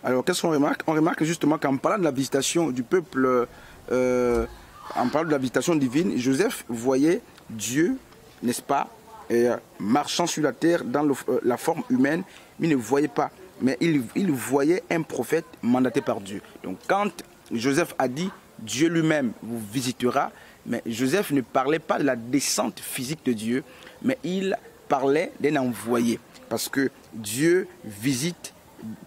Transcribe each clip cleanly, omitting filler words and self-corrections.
Alors, qu'est-ce qu'on remarque? On remarque justement qu'en parlant de la visitation du peuple, en parlant de la visitation divine, Joseph voyait Dieu, n'est-ce pas, marchant sur la terre dans la forme humaine, mais il ne voyait pas. Mais il voyait un prophète mandaté par Dieu. Donc, quand Joseph a dit Dieu lui-même vous visitera, mais Joseph ne parlait pas de la descente physique de Dieu, mais il parlait d'un envoyé. Parce que Dieu visite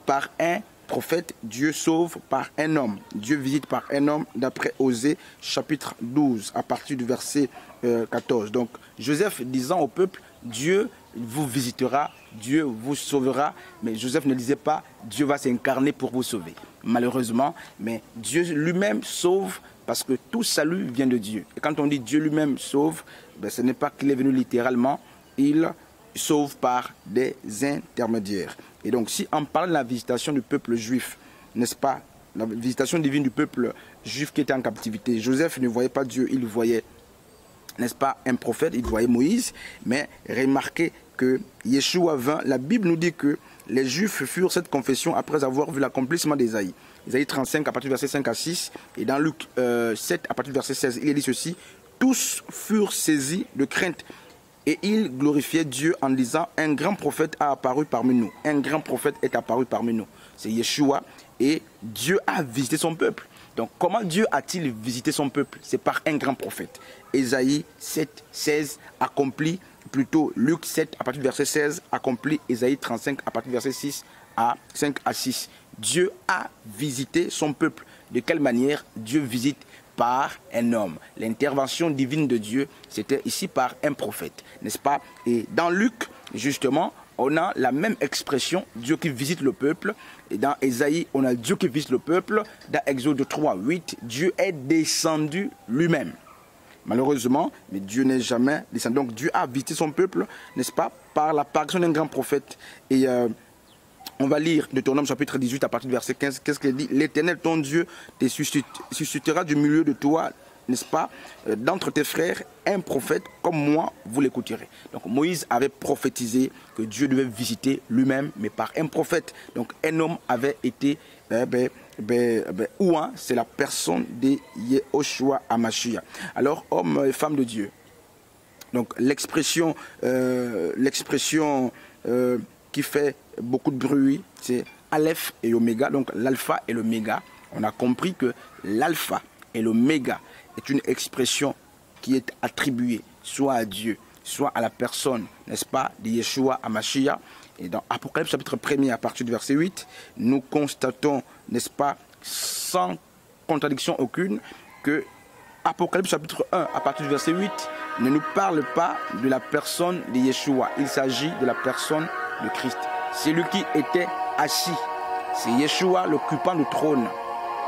par un prophète, Dieu sauve par un homme. Dieu visite par un homme, d'après Osée, chapitre 12, à partir du verset 14. Donc, Joseph disant au peuple, Dieu vous visitera, Dieu vous sauvera, mais Joseph ne disait pas, Dieu va s'incarner pour vous sauver. Malheureusement, mais Dieu lui-même sauve parce que tout salut vient de Dieu. Et quand on dit Dieu lui-même sauve, ben, ce n'est pas qu'il est venu littéralement, il sauve par des intermédiaires. Et donc, si on parle de la visitation du peuple juif, n'est-ce pas, la visitation divine du peuple juif qui était en captivité, Joseph ne voyait pas Dieu, il voyait, n'est-ce pas, un prophète, il voyait Moïse, mais remarquez que Yeshua vint, la Bible nous dit que les Juifs furent cette confession après avoir vu l'accomplissement d'Ésaïe. Ésaïe 35 à partir du verset 5 à 6, et dans Luc 7 à partir du verset 16, il est dit ceci, tous furent saisis de crainte. Et il glorifiait Dieu en disant, un grand prophète a apparu parmi nous. Un grand prophète est apparu parmi nous. C'est Yeshua. Et Dieu a visité son peuple. Donc comment Dieu a-t-il visité son peuple? C'est par un grand prophète. Ésaïe 7, 16 accomplit, plutôt Luc 7 à partir du verset 16 accomplit Ésaïe 35 à partir du verset 6 à 5 à 6. Dieu a visité son peuple. De quelle manière Dieu visite? Par un homme. L'intervention divine de Dieu, c'était ici par un prophète, n'est-ce pas? Et dans Luc, justement, on a la même expression, Dieu qui visite le peuple. Et dans Ésaïe, on a Dieu qui visite le peuple. Dans Exode 3, 8, Dieu est descendu lui-même. Malheureusement, mais Dieu n'est jamais descendu. Donc Dieu a visité son peuple, n'est-ce pas? Par l'apparition d'un grand prophète. Et on va lire Deutéronome chapitre 18 à partir du verset 15. Qu'est-ce qu'il dit? L'Éternel, ton Dieu, te suscitera du milieu de toi, n'est-ce pas, d'entre tes frères, un prophète comme moi, vous l'écouterez. Donc Moïse avait prophétisé que Dieu devait visiter lui-même, mais par un prophète. Donc un homme avait été ouin, c'est la personne de Yehoshua Hamashiach. Alors homme et femme de Dieu. Donc l'expression qui fait beaucoup de bruit, c'est Aleph et Oméga, donc l'alpha et l'oméga. On a compris que l'alpha et l'oméga est une expression qui est attribuée soit à Dieu, soit à la personne, n'est-ce pas, de Yeshua Hamashiach. Et dans Apocalypse chapitre 1er à partir du verset 8, nous constatons, n'est-ce pas, sans contradiction aucune, que Apocalypse chapitre 1 à partir du verset 8 ne nous parle pas de la personne de Yeshua. Il s'agit de la personne de Christ. C'est lui qui était assis. C'est Yeshua l'occupant du trône.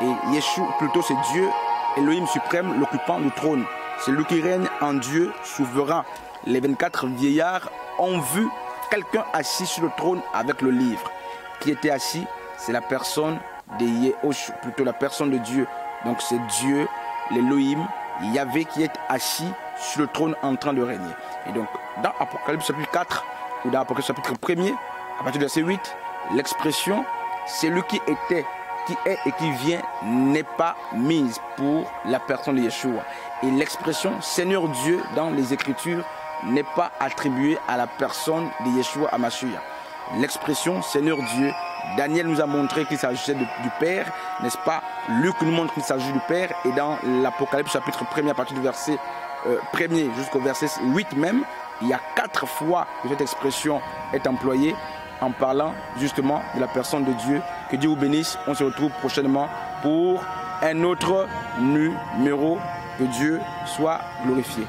Et Yeshua, plutôt c'est Dieu, Elohim suprême, l'occupant du trône. C'est lui qui règne en Dieu souverain. Les 24 vieillards ont vu quelqu'un assis sur le trône avec le livre. Qui était assis? C'est la personne de Yehoshua, plutôt la personne de Dieu. Donc c'est Dieu, l'Elohim, Yahvé qui est assis sur le trône en train de régner. Et donc dans Apocalypse chapitre 4, ou dans Apocalypse chapitre 1er, à partir du verset 8, l'expression « celui qui était, qui est et qui vient » n'est pas mise pour la personne de Yeshua. Et l'expression « Seigneur Dieu » dans les Écritures n'est pas attribuée à la personne de Yeshua Hamashiach. L'expression « Seigneur Dieu », Daniel nous a montré qu'il s'agissait du Père, n'est-ce pas? Luc nous montre qu'il s'agit du Père. Et dans l'Apocalypse chapitre 1er, à partir du verset 1er jusqu'au verset 8 même, il y a 4 fois que cette expression est employée en parlant justement de la personne de Dieu. Que Dieu vous bénisse. On se retrouve prochainement pour un autre numéro. Que Dieu soit glorifié.